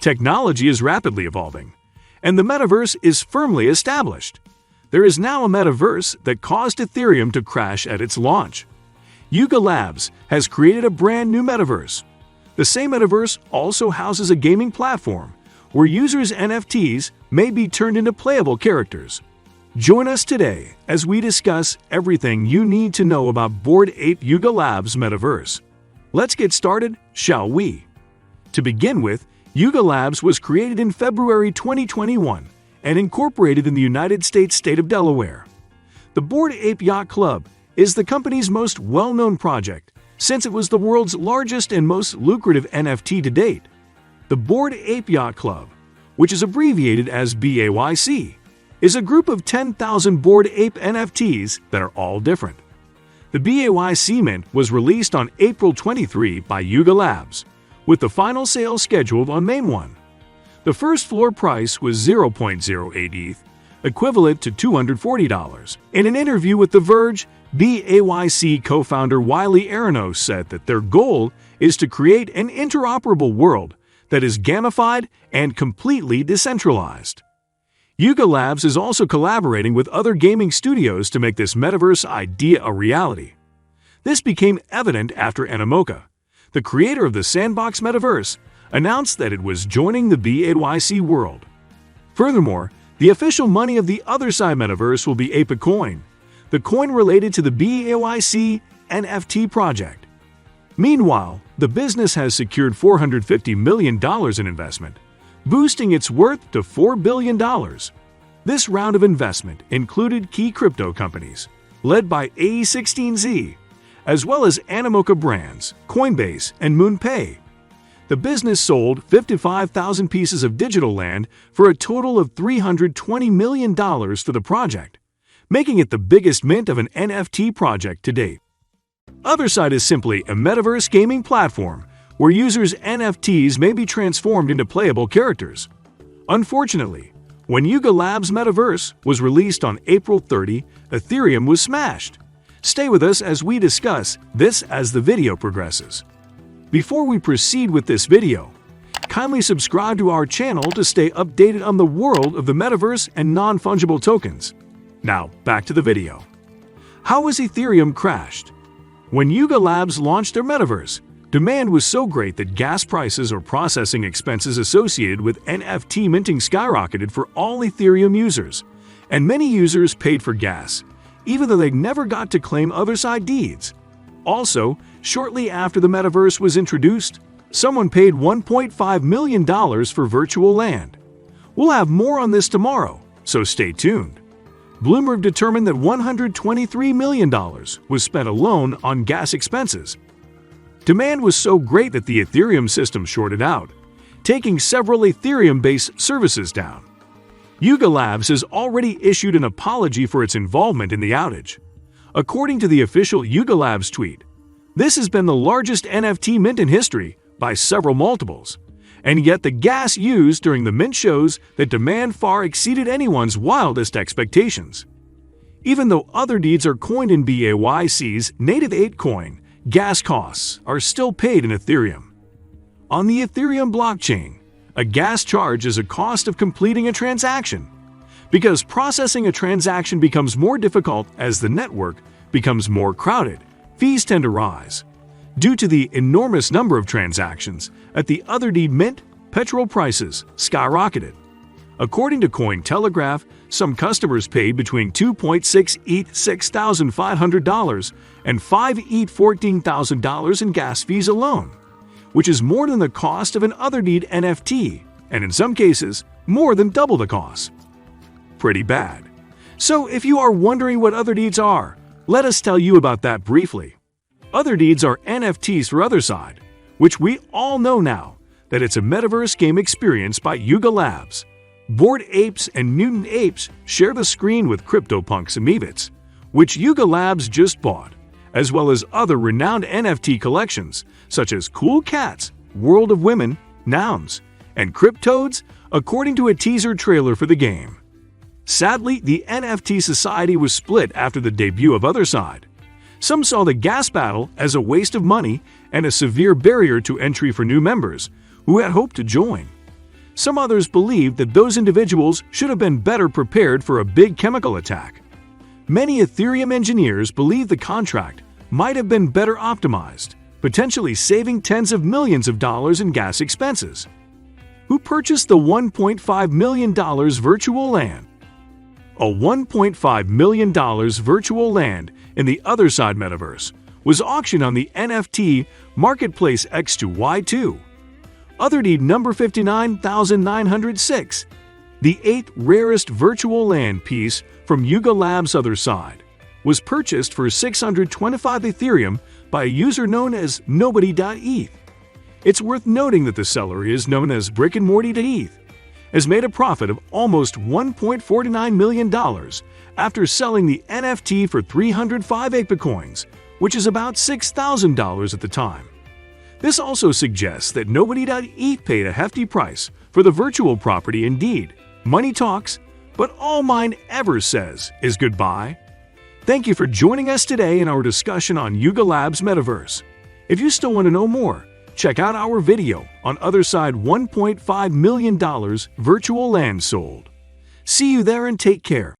Technology is rapidly evolving, and the metaverse is firmly established. There is now a metaverse that caused Ethereum to crash at its launch. Yuga Labs has created a brand new metaverse. The same metaverse also houses a gaming platform where users' NFTs may be turned into playable characters. Join us today as we discuss everything you need to know about Bored Ape Yuga Labs metaverse. Let's get started, shall we? To begin with, Yuga Labs was created in February 2021 and incorporated in the United States state of Delaware. The Bored Ape Yacht Club is the company's most well-known project since it was the world's largest and most lucrative NFT to date. The Bored Ape Yacht Club, which is abbreviated as BAYC, is a group of 10,000 Bored Ape NFTs that are all different. The BAYC mint was released on April 23 by Yuga Labs, with the final sale scheduled on May 1. The first floor price was 0.08 ETH, equivalent to $240. In an interview with The Verge, BAYC co-founder Wiley Aronos said that their goal is to create an interoperable world that is gamified and completely decentralized. Yuga Labs is also collaborating with other gaming studios to make this metaverse idea a reality. This became evident after Animoca, the creator of the Sandbox metaverse, announced that it was joining the BAYC world. Furthermore, the official money of the otherside metaverse will be ApeCoin, the coin related to the BAYC NFT project. Meanwhile, the business has secured $450 million in investment, boosting its worth to $4 billion. This round of investment included key crypto companies, led by AE16Z, as well as Animoca Brands, Coinbase, and MoonPay. The business sold 55,000 pieces of digital land for a total of $320 million for the project, making it the biggest mint of an NFT project to date. Otherside is simply a metaverse gaming platform where users' NFTs may be transformed into playable characters. Unfortunately, when Yuga Labs metaverse was released on April 30, Ethereum was smashed. Stay with us as we discuss this as the video progresses. Before we proceed with this video, kindly subscribe to our channel to stay updated on the world of the metaverse and non-fungible tokens. Now, back to the video. How has Ethereum crashed? When Yuga Labs launched their metaverse, demand was so great that gas prices or processing expenses associated with NFT minting skyrocketed for all Ethereum users, and many users paid for gas, even though they never got to claim otherside deeds. Also, shortly after the metaverse was introduced, someone paid $1.5 million for virtual land. We'll have more on this tomorrow, so stay tuned. Bloomberg determined that $123 million was spent alone on gas expenses. Demand was so great that the Ethereum system shorted out, taking several Ethereum-based services down. Yuga Labs has already issued an apology for its involvement in the outage. According to the official Yuga Labs tweet, this has been the largest NFT mint in history by several multiples, and yet the gas used during the mint shows that demand far exceeded anyone's wildest expectations. Even though other deeds are coined in BAYC's native ApeCoin, gas costs are still paid in Ethereum. On the Ethereum blockchain, a gas charge is a cost of completing a transaction. Because processing a transaction becomes more difficult as the network becomes more crowded, fees tend to rise. Due to the enormous number of transactions, at the Otherdeed mint, petrol prices skyrocketed. According to Cointelegraph, some customers paid between 2.6 ETH $6,500 and 5 ETH $14,000 in gas fees alone, which is more than the cost of an Otherdeed NFT, and in some cases, more than double the cost. Pretty bad. So if you are wondering what Otherdeeds are, let us tell you about that briefly. Otherdeeds are NFTs for Otherside, which we all know now that it's a metaverse game experience by Yuga Labs. Bored Apes and Mutant Apes share the screen with CryptoPunks Amoebits, which Yuga Labs just bought, as well as other renowned NFT collections such as Cool Cats, World of Women, Nouns, and Cryptoads, according to a teaser trailer for the game. Sadly, the NFT society was split after the debut of Otherside. Some saw the gas battle as a waste of money and a severe barrier to entry for new members who had hoped to join. Some others believe that those individuals should have been better prepared for a big chemical attack. Many Ethereum engineers believe the contract might have been better optimized, potentially saving tens of millions of dollars in gas expenses. Who purchased the $1.5 million virtual land? A $1.5 million virtual land in the otherside Metaverse was auctioned on the NFT marketplace X2Y2. Other deed number 59,906, the 8th rarest virtual land piece from Yuga Labs' Otherside, was purchased for 625 Ethereum by a user known as nobody.eth. It's worth noting that the seller is known as brickandmorty.eth, has made a profit of almost $1.49 million after selling the NFT for 305 ApeCoins, which is about $6,000 at the time. This also suggests that nobody.eth paid a hefty price for the virtual property. Indeed, money talks, but all mine ever says is goodbye. Thank you for joining us today in our discussion on Yuga Labs Metaverse. If you still want to know more, check out our video on Otherside $1.5 million virtual land sold. See you there and take care.